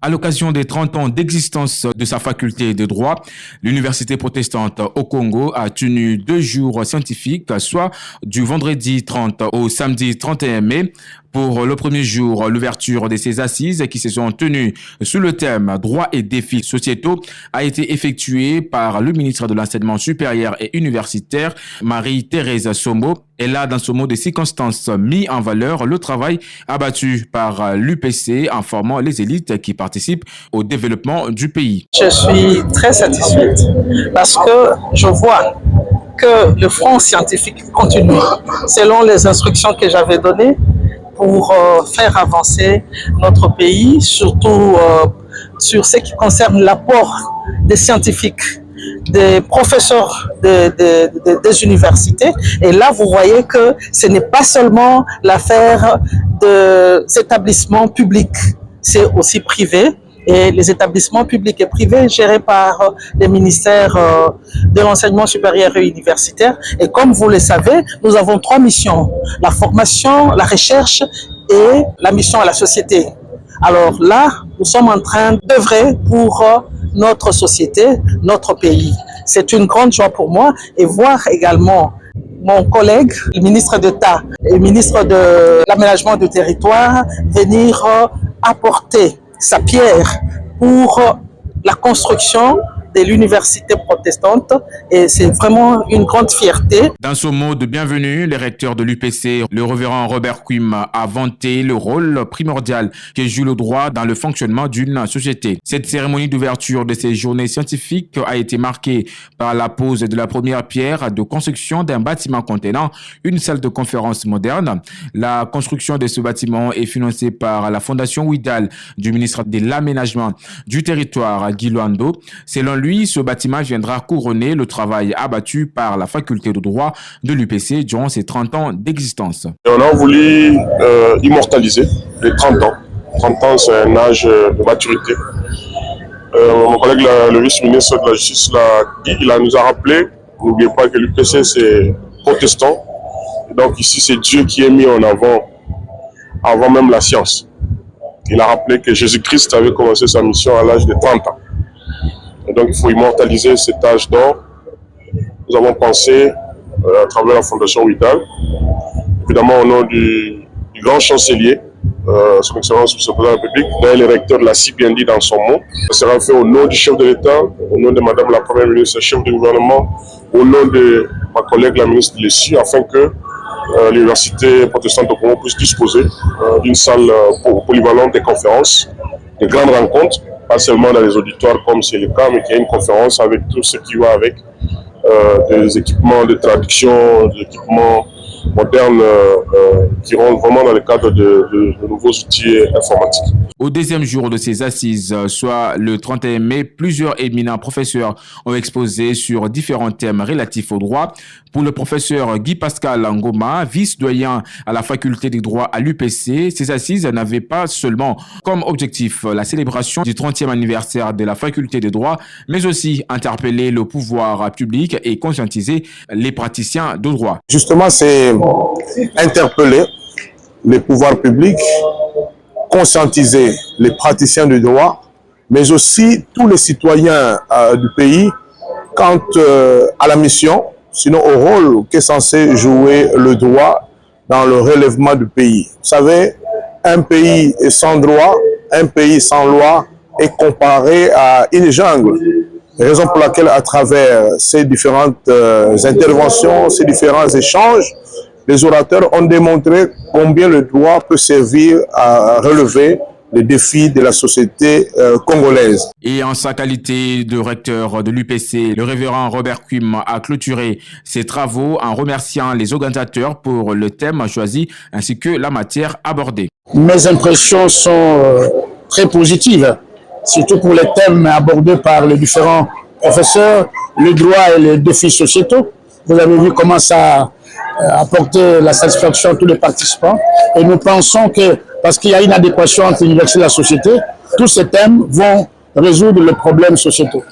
À l'occasion des 30 ans d'existence de sa faculté de droit, l'Université protestante au Congo a tenu 2 jours scientifiques, soit du vendredi 30 au samedi 31 mai. Pour le premier jour, l'ouverture de ces assises qui se sont tenues sous le thème « Droits et défis sociétaux » a été effectuée par le ministre de l'Enseignement supérieur et universitaire, Marie-Thérèse Sombo. Elle a, dans ce mot de circonstance, mis en valeur le travail abattu par l'UPC en formant les élites qui participent au développement du pays. Je suis très satisfaite parce que je vois que le front scientifique continue selon les instructions que j'avais données pour faire avancer notre pays, surtout sur ce qui concerne l'apport des scientifiques, des professeurs des universités. Et là, vous voyez que ce n'est pas seulement l'affaire des établissements publics, c'est aussi privé. Et les établissements publics et privés gérés par les ministères de l'enseignement supérieur et universitaire. Et comme vous le savez, nous avons 3 missions: la formation, la recherche et la mission à la société. Alors là, nous sommes en train d'œuvrer pour notre société, notre pays. C'est une grande joie pour moi, et voir également mon collègue, le ministre d'État et le ministre de l'Aménagement du territoire, venir apporter sa pierre pour la construction de l'université protestante, et c'est vraiment une grande fierté. Dans ce mot de bienvenue, le recteur de l'UPC, le révérend Robert Quim, a vanté le rôle primordial que joue le droit dans le fonctionnement d'une société. Cette cérémonie d'ouverture de ces journées scientifiques a été marquée par la pose de la première pierre de construction d'un bâtiment contenant une salle de conférence moderne. La construction de ce bâtiment est financée par la Fondation Ouidal du ministre de l'Aménagement du territoire, Guy Luando. Selon lui, ce bâtiment viendra couronner le travail abattu par la faculté de droit de l'UPC durant ses 30 ans d'existence. On a voulu immortaliser les 30 ans. 30 ans, c'est un âge de maturité. Mon collègue, le vice-ministre de la Justice, il nous a rappelé, n'oubliez pas que l'UPC, c'est protestant. Et donc ici, c'est Dieu qui est mis en avant même la science. Il a rappelé que Jésus-Christ avait commencé sa mission à l'âge de 30 ans. Et donc il faut immortaliser cet âge d'or. Nous avons pensé, à travers la Fondation Ouidal, évidemment au nom du grand chancelier, son Excellence M. le Président de la République, d'ailleurs le recteur l'a si bien dit dans son mot. Ça sera fait au nom du chef de l'État, au nom de Madame la Première ministre, chef du gouvernement, au nom de ma collègue la ministre de l'ESSU, afin que l'Université protestante au Congo puisse disposer d'une salle polyvalente des conférences, de grandes rencontres, pas seulement dans les auditoires comme c'est le cas, mais qu'il y ait une conférence avec tout ce qui va avec, des équipements de traduction, des équipements modernes qui rentrent vraiment dans le cadre de nouveaux outils informatiques. Au deuxième jour de ces assises, soit le 31 mai, plusieurs éminents professeurs ont exposé sur différents thèmes relatifs au droit. Pour le professeur Guy-Pascal Ngoma, vice-doyen à la faculté des droits à l'UPC, ces assises n'avaient pas seulement comme objectif la célébration du 30e anniversaire de la faculté des droits, mais aussi interpeller le pouvoir public et conscientiser les praticiens de droit. Justement, c'est interpeller les pouvoirs publics, conscientiser les praticiens du droit, mais aussi tous les citoyens du pays quant à la mission, sinon au rôle qu'est censé jouer le droit dans le relèvement du pays. Vous savez, un pays sans droit, un pays sans loi est comparé à une jungle. Raison pour laquelle, à travers ces différentes interventions, ces différents échanges, les orateurs ont démontré combien le droit peut servir à relever les défis de la société congolaise. Et en sa qualité de recteur de l'UPC, le révérend Robert Quim a clôturé ses travaux en remerciant les organisateurs pour le thème choisi ainsi que la matière abordée. Mes impressions sont très positives, surtout pour les thèmes abordés par les différents professeurs, le droit et les défis sociétaux. Vous avez vu comment ça apporter la satisfaction à tous les participants. Et nous pensons que, parce qu'il y a une adéquation entre l'université et la société, tous ces thèmes vont résoudre les problèmes sociétaux.